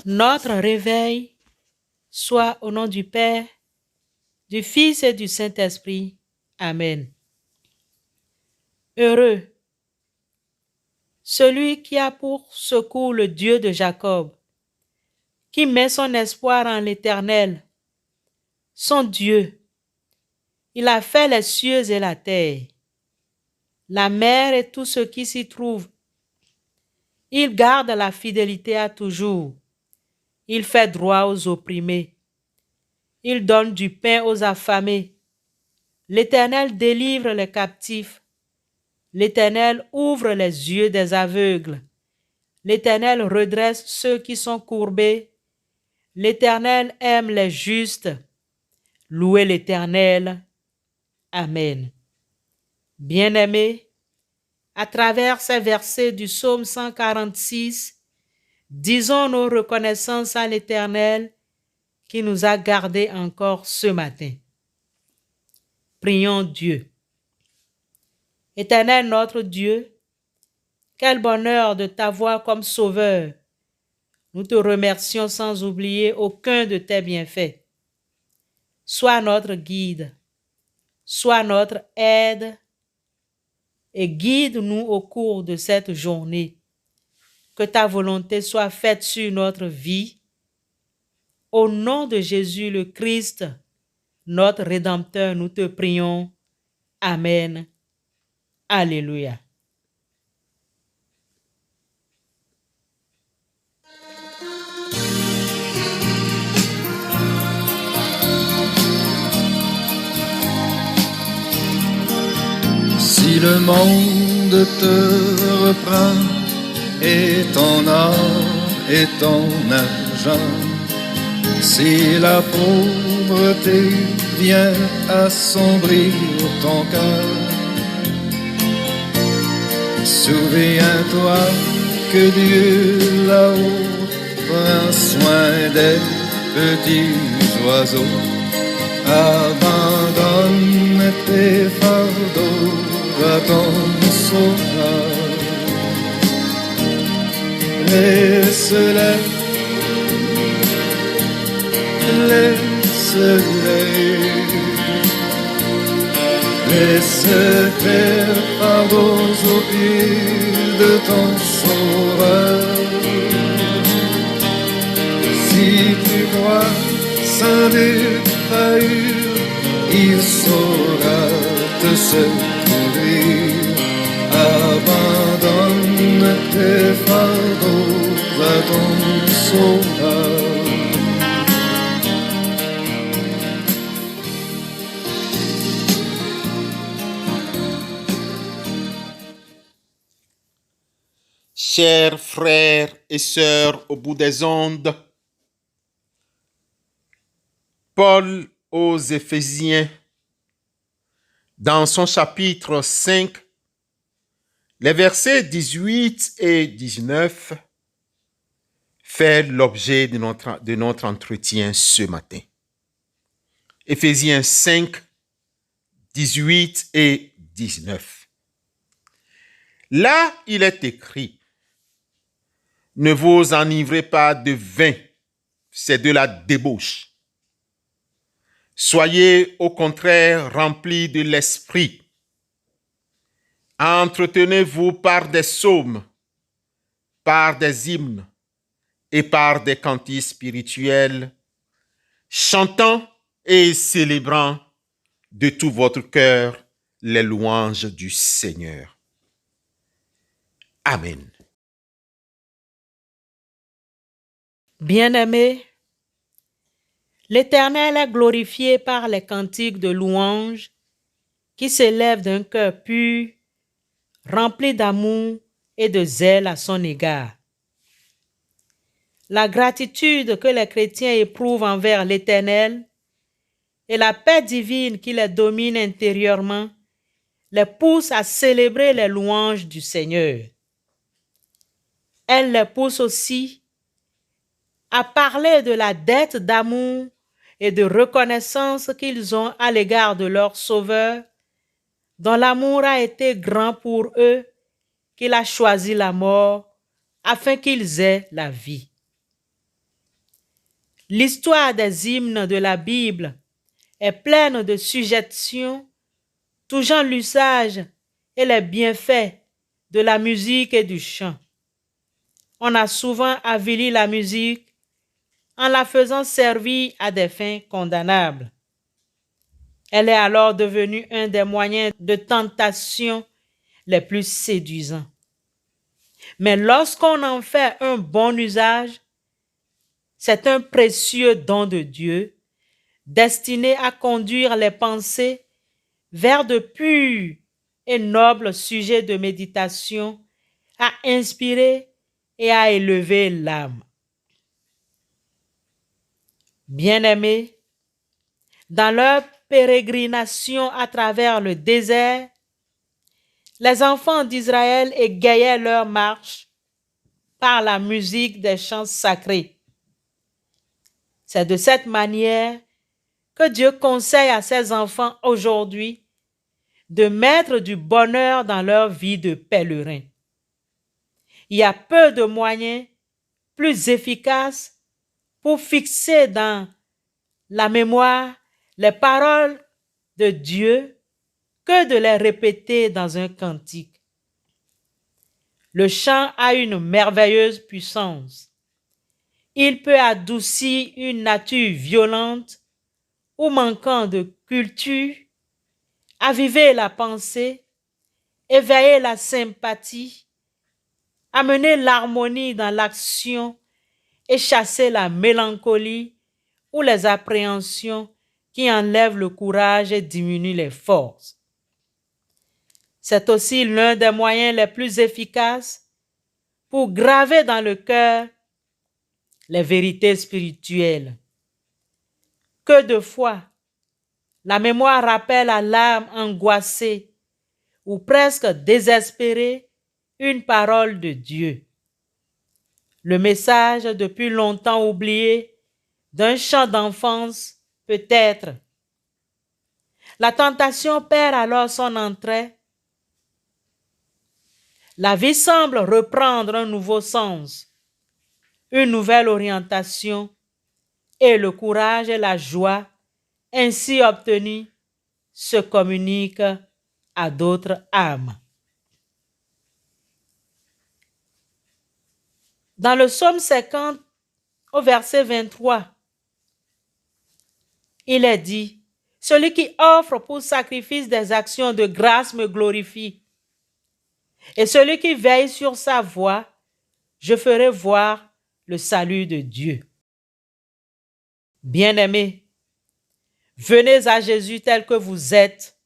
Notre réveil soit au nom du Père, du Fils et du Saint-Esprit. Amen. Heureux celui qui a pour secours le Dieu de Jacob, qui met son espoir en l'Éternel, son Dieu. Il a fait les cieux et la terre, la mer et tout ce qui s'y trouve. Il garde la fidélité à toujours. Il fait droit aux opprimés. Il donne du pain aux affamés. L'Éternel délivre les captifs. L'Éternel ouvre les yeux des aveugles. L'Éternel redresse ceux qui sont courbés. L'Éternel aime les justes. Louez l'Éternel. Amen. Bien-aimés, à travers ces versets du psaume 146, disons nos reconnaissances à l'Éternel qui nous a gardés encore ce matin. Prions Dieu. Éternel notre Dieu, quel bonheur de t'avoir comme sauveur. Nous te remercions sans oublier aucun de tes bienfaits. Sois notre guide, sois notre aide et guide-nous au cours de cette journée. Que ta volonté soit faite sur notre vie. Au nom de Jésus le Christ, notre Rédempteur, nous te prions. Amen. Alléluia. Si le monde te reprend et ton or et ton argent, si la pauvreté vient assombrir ton cœur, souviens-toi que Dieu là-haut prend soin des petits oiseaux. Abandonne tes fardeaux à ton sauveur. Laisse-les, laisse-les. Laisse tes fardeaux aux pieds de ton sauveur. Si tu crois sans défaillir, il saura te secourir. Abandonne tes fardeaux à ton sauveur. Chers frères et sœurs au bout des ondes, Paul aux Éphésiens, dans son chapitre 5, les versets 18 et 19, fait l'objet de notre entretien ce matin. Éphésiens 5, 18 et 19. Là, il est écrit: ne vous enivrez pas de vin, c'est de la débauche. Soyez au contraire remplis de l'esprit. Entretenez-vous par des psaumes, par des hymnes et par des cantiques spirituels, chantant et célébrant de tout votre cœur les louanges du Seigneur. Amen. Bien-aimés, l'Éternel est glorifié par les cantiques de louange qui s'élèvent d'un cœur pur, rempli d'amour et de zèle à son égard. La gratitude que les chrétiens éprouvent envers l'Éternel et la paix divine qui les domine intérieurement les pousse à célébrer les louanges du Seigneur. Elle les pousse aussi à parler de la dette d'amour et de reconnaissance qu'ils ont à l'égard de leur Sauveur, dont l'amour a été grand pour eux, qu'il a choisi la mort afin qu'ils aient la vie. L'histoire des hymnes de la Bible est pleine de suggestions touchant l'usage et les bienfaits de la musique et du chant. On a souvent avili la musique en la faisant servir à des fins condamnables. Elle est alors devenue un des moyens de tentation les plus séduisants. Mais lorsqu'on en fait un bon usage, c'est un précieux don de Dieu destiné à conduire les pensées vers de purs et nobles sujets de méditation, à inspirer et à élever l'âme. Bien-aimés, dans leur pérégrination à travers le désert, les enfants d'Israël égayaient leur marche par la musique des chants sacrés. C'est de cette manière que Dieu conseille à ses enfants aujourd'hui de mettre du bonheur dans leur vie de pèlerin. Il y a peu de moyens plus efficaces pour fixer dans la mémoire les paroles de Dieu que de les répéter dans un cantique. Le chant a une merveilleuse puissance. Il peut adoucir une nature violente ou manquant de culture, aviver la pensée, éveiller la sympathie, amener l'harmonie dans l'action et chasser la mélancolie ou les appréhensions qui enlèvent le courage et diminuent les forces. C'est aussi l'un des moyens les plus efficaces pour graver dans le cœur les vérités spirituelles. Que de fois, la mémoire rappelle à l'âme angoissée ou presque désespérée une parole de Dieu. Le message depuis longtemps oublié d'un chant d'enfance peut-être. La tentation perd alors son entrée. La vie semble reprendre un nouveau sens, une nouvelle orientation, et le courage et la joie ainsi obtenus se communiquent à d'autres âmes. Dans le psaume 50, au verset 23, il est dit: « Celui qui offre pour sacrifice des actions de grâce me glorifie. Et celui qui veille sur sa voie, je ferai voir le salut de Dieu. » Bien-aimés, venez à Jésus tel que vous êtes,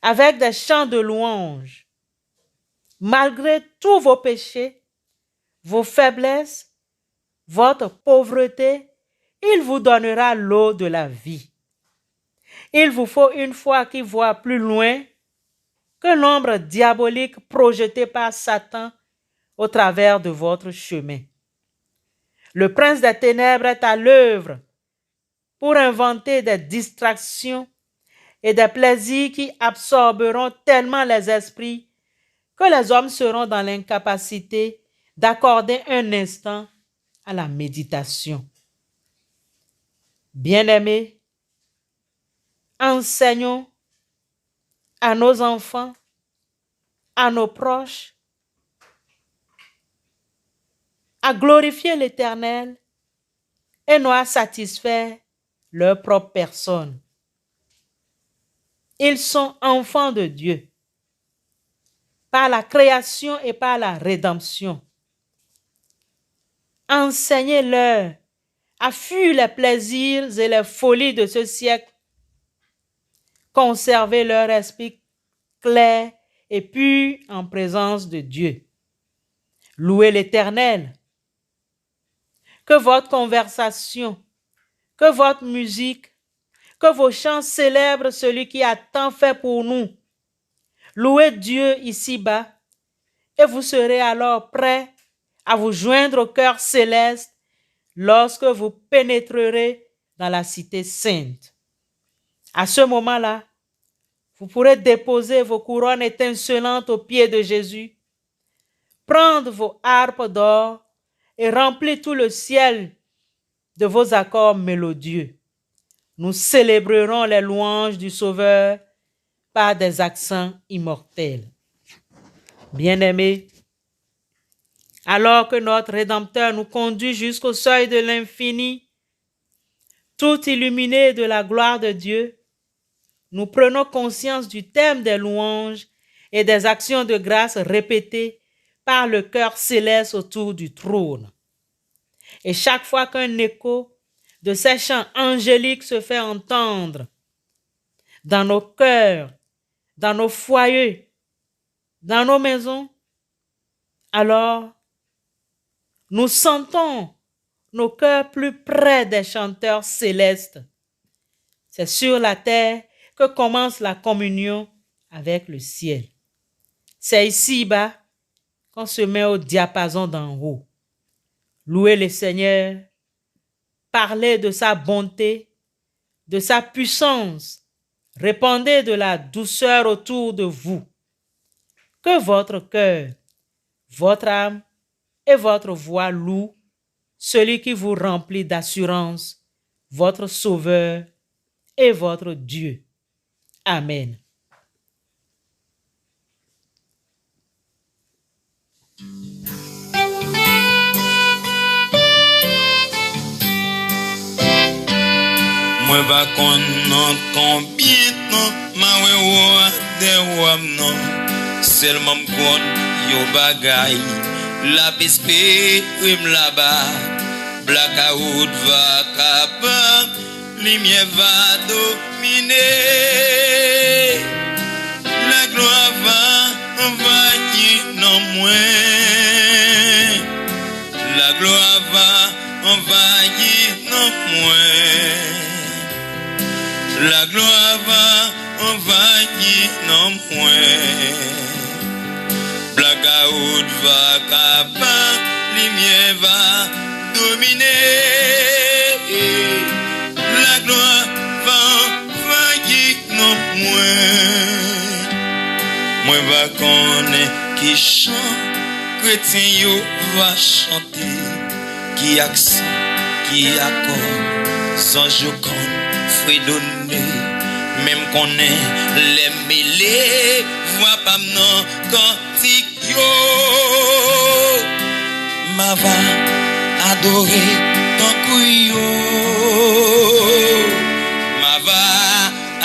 avec des chants de louange. Malgré tous vos péchés, vos faiblesses, votre pauvreté, il vous donnera l'eau de la vie. Il vous faut une foi qui voit plus loin que l'ombre diabolique projetée par Satan au travers de votre chemin. Le prince des ténèbres est à l'œuvre pour inventer des distractions et des plaisirs qui absorberont tellement les esprits que les hommes seront dans l'incapacité d'accorder un instant à la méditation. Bien-aimés, enseignons à nos enfants, à nos proches, à glorifier l'Éternel et non à satisfaire leur propre personne. Ils sont enfants de Dieu par la création et par la rédemption. Enseignez-leur à fuir les plaisirs et les folies de ce siècle. Conservez leur esprit clair et pur en présence de Dieu. Louez l'Éternel. Que votre conversation, que votre musique, que vos chants célèbrent celui qui a tant fait pour nous. Louez Dieu ici-bas et vous serez alors prêts à vous joindre au cœur céleste lorsque vous pénétrerez dans la cité sainte. À ce moment-là, vous pourrez déposer vos couronnes étincelantes aux pieds de Jésus, prendre vos harpes d'or et remplir tout le ciel de vos accords mélodieux. Nous célébrerons les louanges du Sauveur par des accents immortels. Bien-aimés, alors que notre Rédempteur nous conduit jusqu'au seuil de l'infini, tout illuminé de la gloire de Dieu, nous prenons conscience du thème des louanges et des actions de grâce répétées par le chœur céleste autour du trône. Et chaque fois qu'un écho de ces chants angéliques se fait entendre dans nos cœurs, dans nos foyers, dans nos maisons, alors nous sentons nos cœurs plus près des chanteurs célestes. C'est sur la terre que commence la communion avec le ciel. C'est ici-bas qu'on se met au diapason d'en haut. Louez le Seigneur, parlez de sa bonté, de sa puissance, répandez de la douceur autour de vous. Que votre cœur, votre âme et votre voix louent celui qui vous remplit d'assurance, votre Sauveur et votre Dieu. Amen. Moi va connaître combien de temps ma wewa de wam non seulement kon yo bagay la bispe rim là-bas blackout va capable lumière va dominer la gloire va envahir non moins la gloire va envahir non moins la gloire va envahir non moins blackout va capable lumière va dominer la gloire va envahir non moins moi va connaître qui chante chrétien yo va chanter qui accent qui accord sans jocon fredonné même qu'on est les mêlés voix pas non cantique yo ma va adorer ton couillon ma va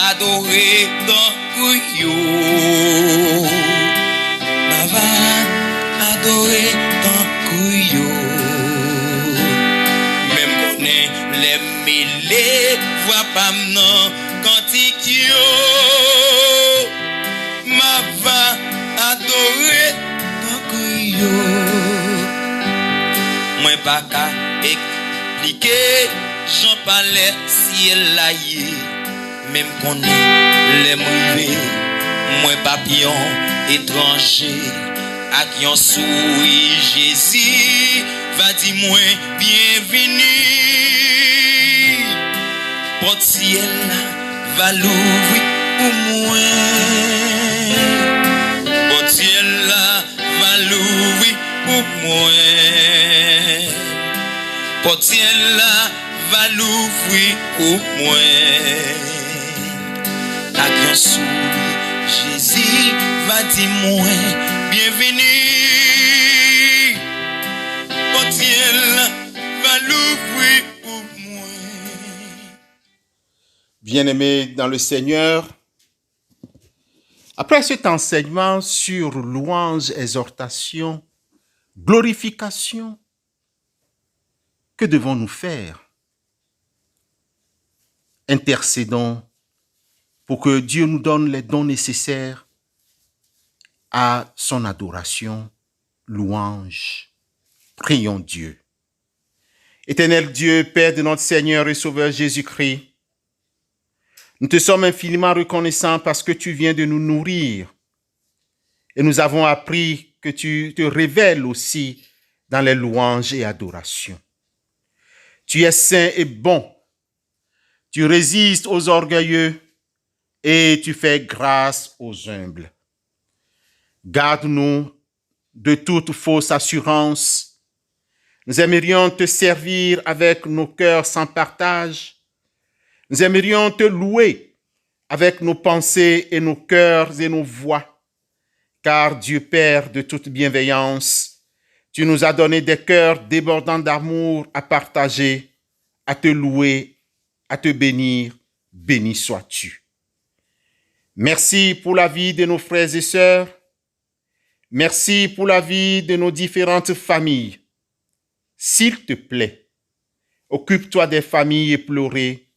adorer ton couillon ma va adorer ton couillon même qu'on est les mêlés voix pas non cantique yo ma va adorer ton couillon moi pas qu'à expliquer j'en parlais ciel là même qu'on est les mouillés moi papillon étranger à qui on sourit Jésus va dire moi bienvenue porte ciel va l'ouvrir pour moi porte ciel va l'ouvrir pour moi porte ciel va l'ouvrir pour moi à qui on sourit Jésus va dire moi bienvenue porte ciel va l'ouvrir pour moi. Bien-aimés dans le Seigneur, après cet enseignement sur louange, exhortation, glorification, que devons-nous faire? Intercédons pour que Dieu nous donne les dons nécessaires à son adoration, louange. Prions Dieu. Éternel Dieu, Père de notre Seigneur et Sauveur Jésus-Christ, nous te sommes infiniment reconnaissants parce que tu viens de nous nourrir. Et nous avons appris que tu te révèles aussi dans les louanges et adorations. Tu es saint et bon. Tu résistes aux orgueilleux et tu fais grâce aux humbles. Garde-nous de toute fausse assurance. Nous aimerions te servir avec nos cœurs sans partage. Nous aimerions te louer avec nos pensées et nos cœurs et nos voix. Car Dieu Père de toute bienveillance, tu nous as donné des cœurs débordants d'amour à partager, à te louer, à te bénir. Béni sois-tu. Merci pour la vie de nos frères et sœurs. Merci pour la vie de nos différentes familles. S'il te plaît, occupe-toi des familles éplorées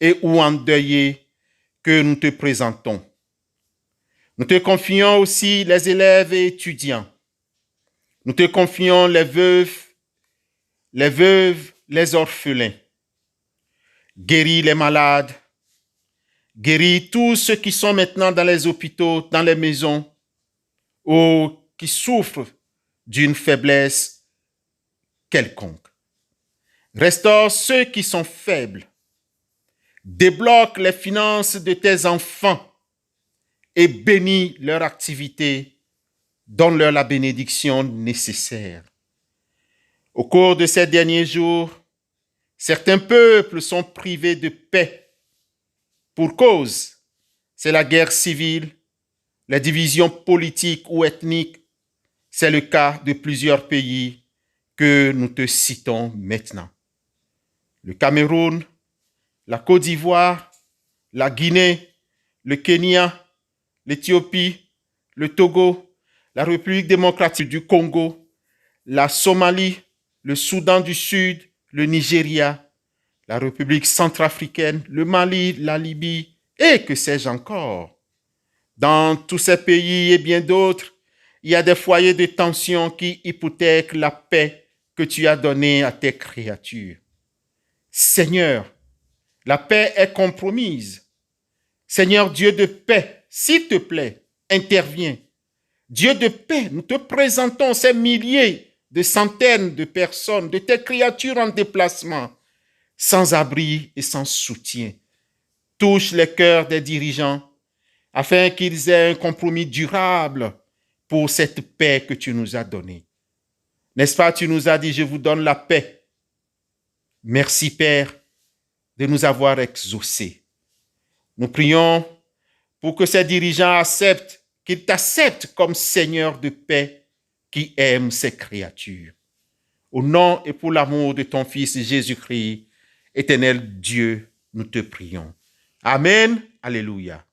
et ou endeuillées que nous te présentons. Nous te confions aussi les élèves et étudiants. Nous te confions les veuves, les orphelins. Guéris les malades. Guéris tous ceux qui sont maintenant dans les hôpitaux, dans les maisons, ou qui souffrent d'une faiblesse quelconque. Restaure ceux qui sont faibles. Débloque les finances de tes enfants et bénis leur activité. Donne-leur la bénédiction nécessaire. Au cours de ces derniers jours, certains peuples sont privés de paix. Pour cause, c'est la guerre civile, les divisions politiques ou ethniques. C'est le cas de plusieurs pays que nous te citons maintenant. Le Cameroun, la Côte d'Ivoire, la Guinée, le Kenya, l'Éthiopie, le Togo, la République démocratique du Congo, la Somalie, le Soudan du Sud, le Nigeria, la République centrafricaine, le Mali, la Libye, et que sais-je encore. Dans tous ces pays et bien d'autres, il y a des foyers de tension qui hypothèquent la paix que tu as donnée à tes créatures. Seigneur, la paix est compromise. Seigneur Dieu de paix, s'il te plaît, interviens. Dieu de paix, nous te présentons ces milliers de centaines de personnes, de tes créatures en déplacement, sans abri et sans soutien. Touche les cœurs des dirigeants afin qu'ils aient un compromis durable pour cette paix que tu nous as donnée. N'est-ce pas, tu nous as dit, je vous donne la paix. Merci Père de nous avoir exaucés. Nous prions pour que ces dirigeants acceptent, qu'ils t'acceptent comme Seigneur de paix qui aime ses créatures. Au nom et pour l'amour de ton Fils Jésus-Christ, éternel Dieu, nous te prions. Amen. Alléluia.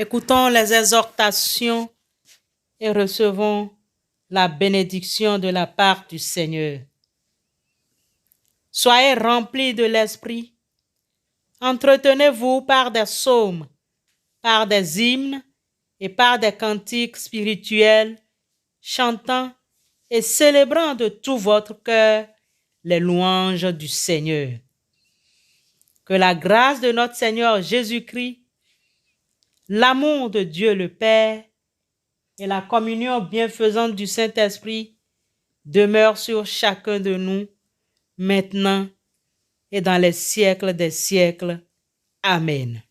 Écoutons les exhortations et recevons la bénédiction de la part du Seigneur. Soyez remplis de l'Esprit. Entretenez-vous par des psaumes, par des hymnes et par des cantiques spirituels, chantant et célébrant de tout votre cœur les louanges du Seigneur. Que la grâce de notre Seigneur Jésus-Christ, l'amour de Dieu le Père et la communion bienfaisante du Saint-Esprit demeurent sur chacun de nous, maintenant et dans les siècles des siècles. Amen.